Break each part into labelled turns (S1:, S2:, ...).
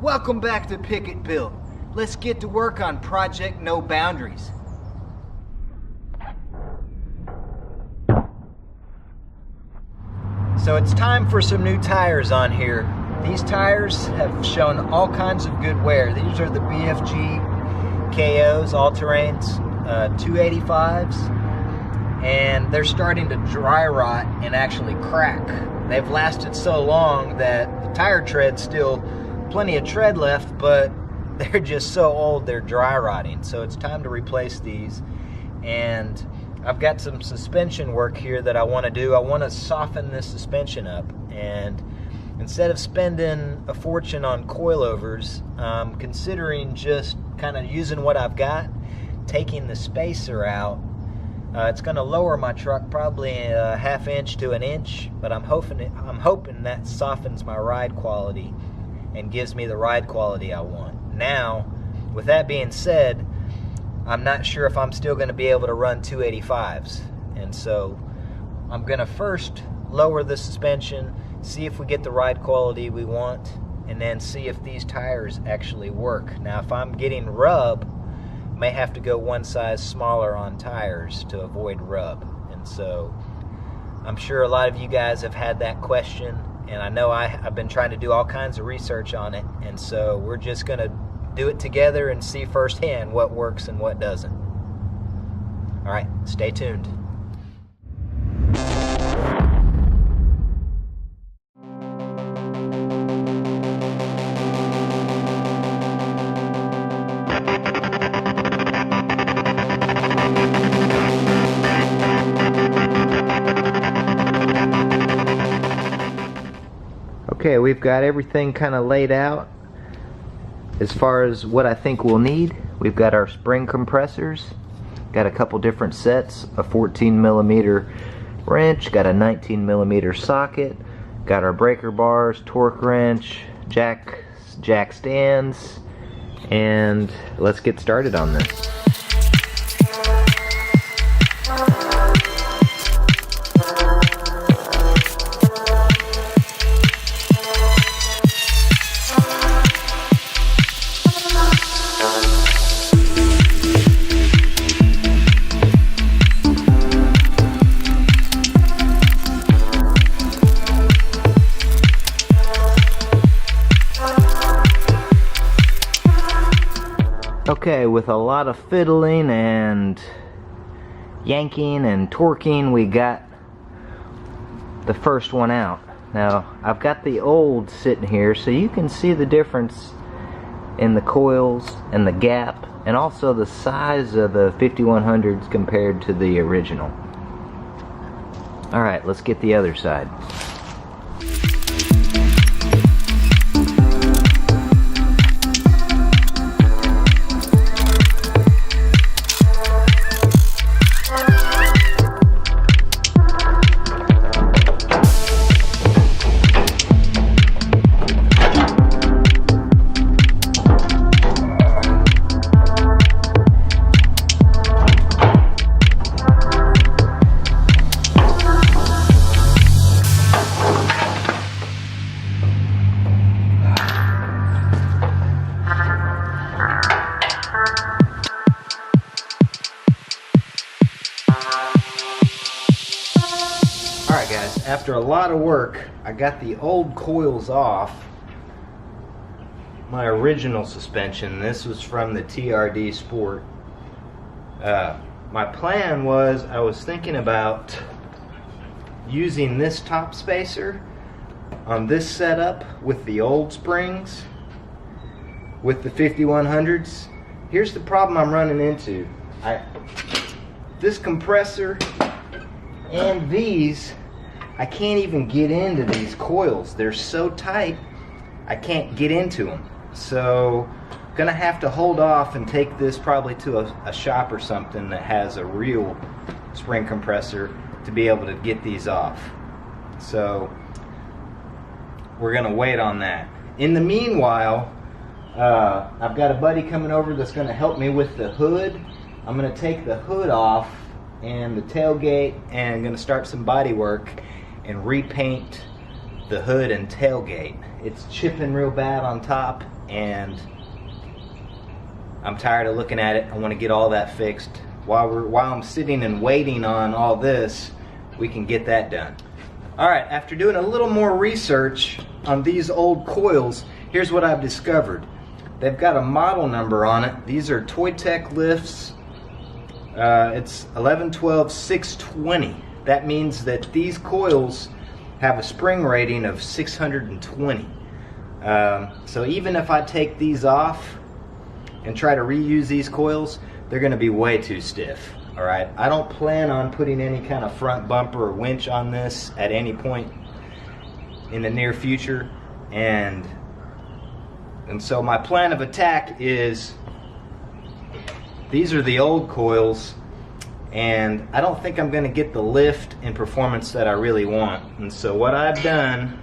S1: Welcome back to Pick It Build. Let's get to work on Project No Boundaries. So it's time for some new tires on here. These tires have shown all kinds of good wear. These are the BFG KOs, all-terrains, 285s, and they're starting to dry rot and actually crack. They've lasted so long that the tire tread's still plenty of tread left, but they're just so old they're dry rotting. So it's time to replace these, and I've got some suspension work here that I want to do. I want to soften this suspension up, and instead of spending a fortune on coilovers, I'm considering just kind of using what I've got, taking the spacer out. It's going to lower my truck probably a ½ inch to 1 inch, but I'm hoping that softens my ride quality and gives me the ride quality I want. Now, with that being said, I'm not sure if I'm still going to be able to run 285s, and so I'm going to first lower the suspension, see if we get the ride quality we want, and then see if these tires actually work. Now, if I'm getting rub, may have to go one size smaller on tires to avoid rub. And so I'm sure a lot of you guys have had that question, and I know I've been trying to do all kinds of research on it, and so we're just going to do it together and see firsthand what works and what doesn't. All right, stay tuned. Okay, we've got everything kind of laid out as far as what I think we'll need. We've got our spring compressors, got a couple different sets, a 14mm wrench, got a 19mm socket, got our breaker bars, torque wrench, jack stands, and let's get started on this. Okay, with a lot of fiddling and yanking and torquing, we got the first one out. Now, I've got the old sitting here, so you can see the difference in the coils and the gap, and also the size of the 5100s compared to the original. Alright, let's get the other side. Alright guys, after a lot of work, I got the old coils off my original suspension. This was from the TRD Sport. My plan was, I was thinking about using this top spacer on this setup with the old springs with the 5100s. Here's the problem I'm running into. This compressor and these, I can't even get into these coils. They're so tight, I can't get into them. So I'm gonna have to hold off and take this probably to a shop or something that has a real spring compressor to be able to get these off. So we're gonna wait on that. In the meanwhile, I've got a buddy coming over that's gonna help me with the hood. I'm gonna take the hood off and the tailgate, and I'm gonna start some body work and repaint the hood and tailgate. It's chipping real bad on top, and I'm tired of looking at it. I want to get all that fixed. While I'm sitting and waiting on all this, we can get that done. Alright, after doing a little more research on these old coils, here's what I've discovered. They've got a model number on it. These are Toy-Tech lifts. It's 11-12-620. That means that these coils have a spring rating of 620. So even if I take these off and try to reuse these coils, they're going to be way too stiff. Alright, I don't plan on putting any kind of front bumper or winch on this at any point in the near future, and so my plan of attack is, these are the old coils, and I don't think I'm going to get the lift and performance that I really want. And so what I've done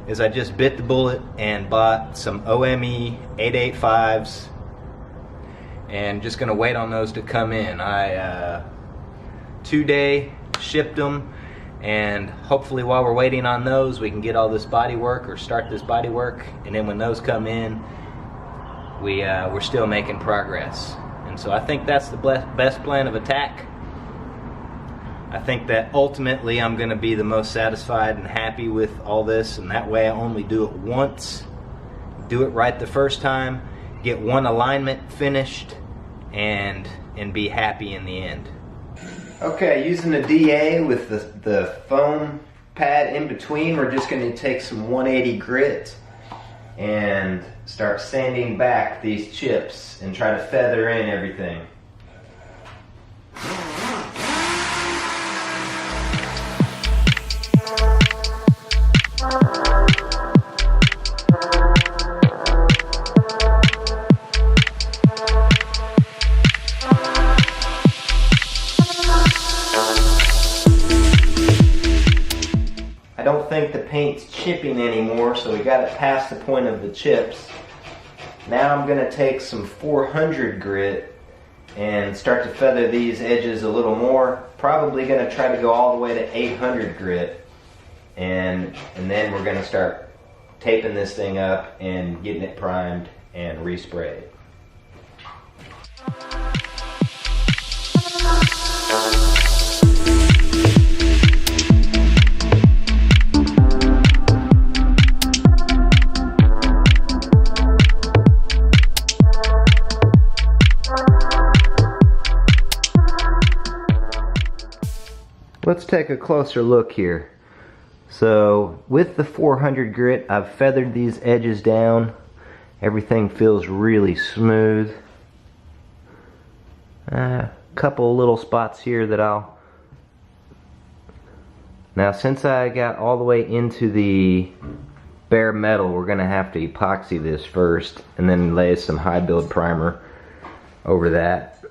S1: is I just bit the bullet and bought some OME 885s, and just gonna wait on those to come in. I 2-day shipped them, and hopefully while we're waiting on those, we can get all this body work, or start this body work, and then when those come in, we're still making progress. And so I think that's the best plan of attack. I think that ultimately I'm gonna be the most satisfied and happy with all this, and that way I only do it once, do it right the first time, get one alignment finished, and be happy in the end. Okay, using a DA with the foam pad in between, we're just going to take some 180 grit and start sanding back these chips and try to feather in everything. I don't think the paint's chipping anymore, so we got it past the point of the chips. Now I'm going to take some 400 grit and start to feather these edges a little more. Probably going to try to go all the way to 800 grit, and then we're going to start taping this thing up and getting it primed and resprayed. Let's take a closer look here. So with the 400 grit, I've feathered these edges down. Everything feels really smooth. A couple little spots here that I'll... Now since I got all the way into the bare metal, we're going to have to epoxy this first and then lay some high build primer over that.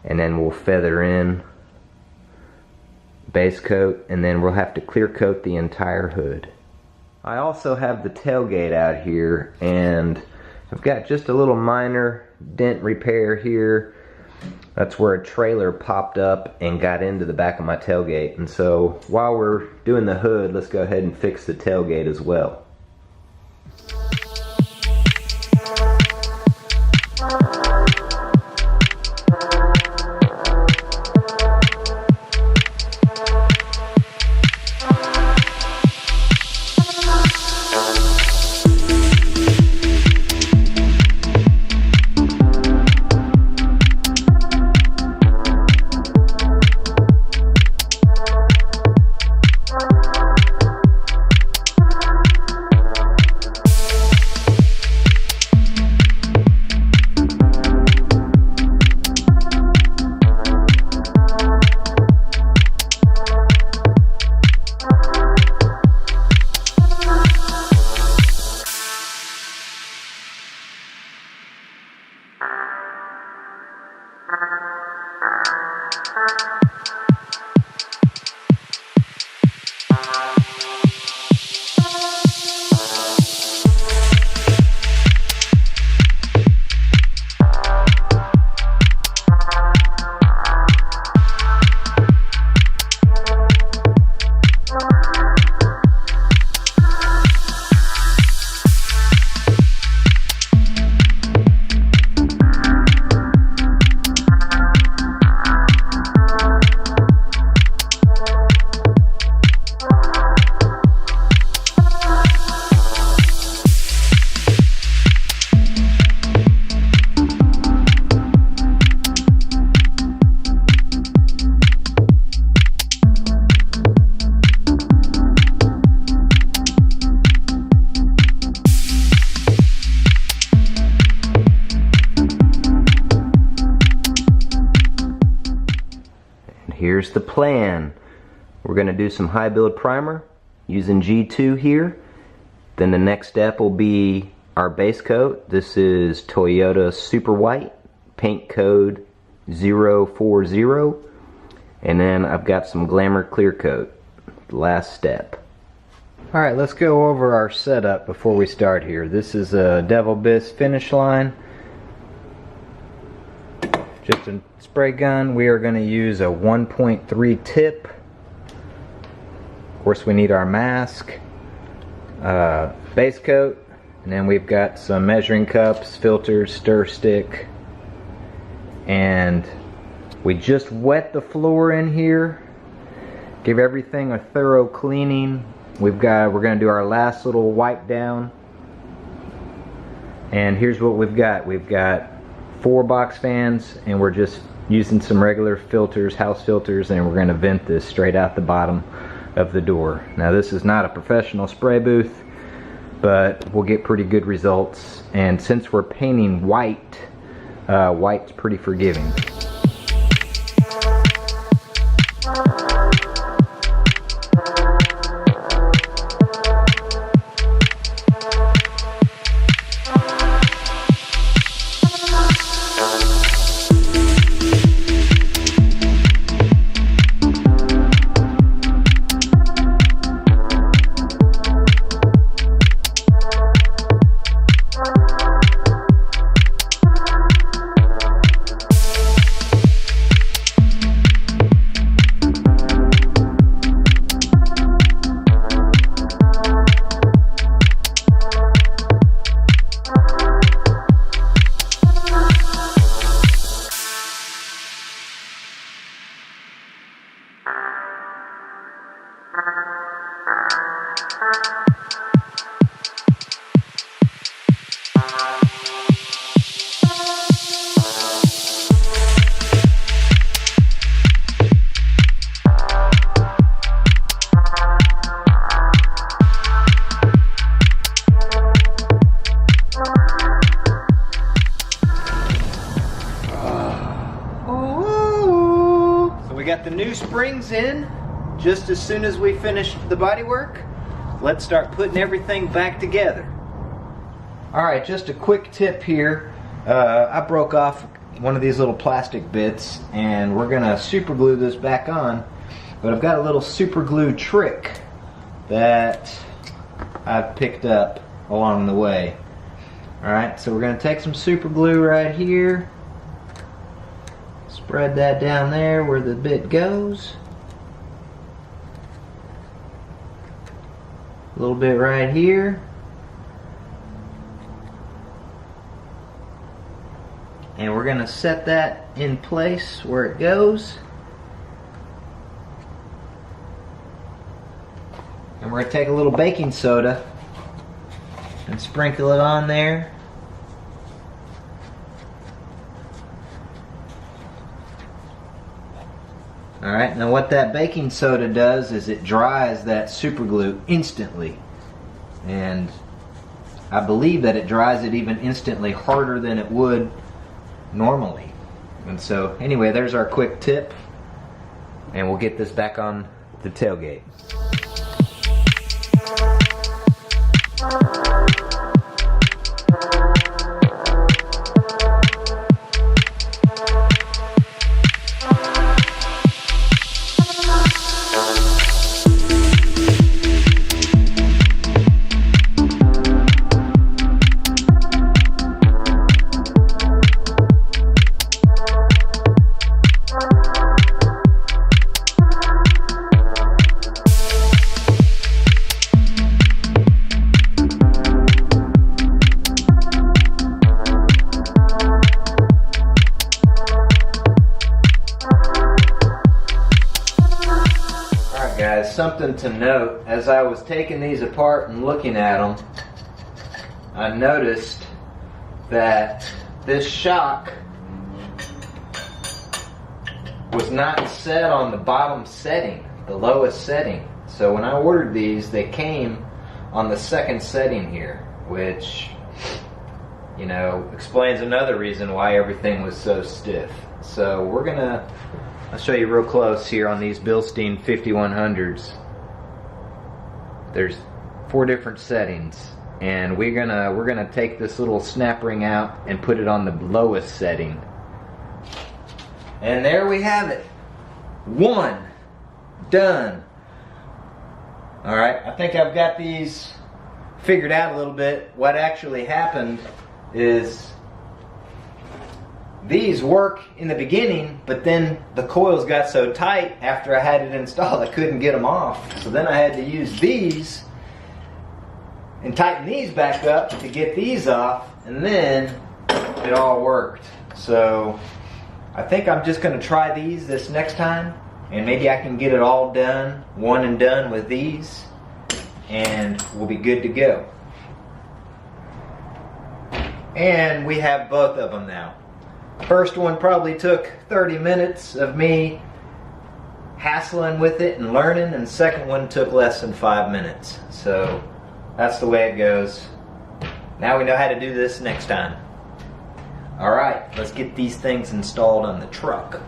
S1: And then we'll feather in base coat, and then we'll have to clear coat the entire hood. I also have the tailgate out here, and I've got just a little minor dent repair here. That's where a trailer popped up and got into the back of my tailgate. And so while we're doing the hood, let's go ahead and fix the tailgate as well. here's the plan. We're going to do some high build primer using G2 here. Then the next step will be our base coat. This is Toyota Super White, paint code 040. And then I've got some Glamour clear coat, last step. Alright, let's go over our setup before we start here. This is a Devil Biss finish line. Just a spray gun. We are going to use a 1.3 tip. Of course, we need our mask, base coat, and then we've got some measuring cups, filters, stir stick, and we just wet the floor in here. Give everything a thorough cleaning. We're going to do our last little wipe down, and here's what we've got. We've got 4 box fans, and we're just using some regular filters, house filters, and we're going to vent this straight out the bottom of the door. Now this is not a professional spray booth, but we'll get pretty good results, and since we're painting white, white's pretty forgiving. Got the new springs in just as soon as we finished the bodywork. Let's start putting everything back together. Alright, just a quick tip here. I broke off one of these little plastic bits and we're gonna super glue this back on, but I've got a little super glue trick that I've picked up along the way. Alright, so we're gonna take some super glue right here. Spread that down there where the bit goes. A little bit right here. And we're going to set that in place where it goes. And we're going to take a little baking soda and sprinkle it on there. Alright, now what that baking soda does is it dries that super glue instantly. And I believe that it dries it even instantly harder than it would normally. And so anyway, there's our quick tip. And we'll get this back on the tailgate. Guys, something to note, as I was taking these apart and looking at them, I noticed that this shock was not set on the bottom setting, the lowest setting. So when I ordered these, they came on the second setting here, which, you know, explains another reason why everything was so stiff. So we're gonna I'll show you real close here on these Bilstein 5100s. There's 4 different settings, and we're gonna take this little snap ring out and put it on the lowest setting. And there we have it. 1 done. All right, I think I've got these figured out a little bit. What actually happened is these work in the beginning, but then the coils got so tight after I had it installed I couldn't get them off. So then I had to use these and tighten these back up to get these off, and then it all worked. So I think I'm just going to try these this next time, and maybe I can get it all done, one and done with these, and we'll be good to go. And we have both of them now. First one probably took 30 minutes of me hassling with it and learning, and the second one took less than 5 minutes. So that's the way it goes. Now we know how to do this next time. Alright, let's get these things installed on the truck.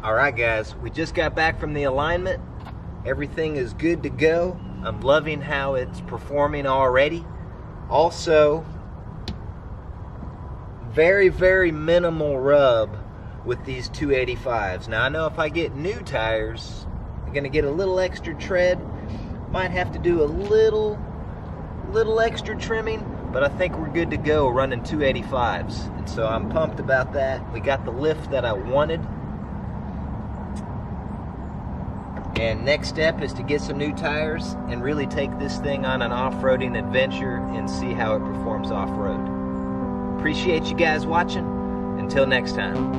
S1: Alright guys, we just got back from the alignment. Everything is good to go. I'm loving how it's performing already. Also, very, very minimal rub with these 285s. Now I know if I get new tires, I'm gonna get a little extra tread. Might have to do a little extra trimming, but I think we're good to go running 285s. And so I'm pumped about that. We got the lift that I wanted. And next step is to get some new tires and really take this thing on an off-roading adventure and see how it performs off-road. Appreciate you guys watching. Until next time.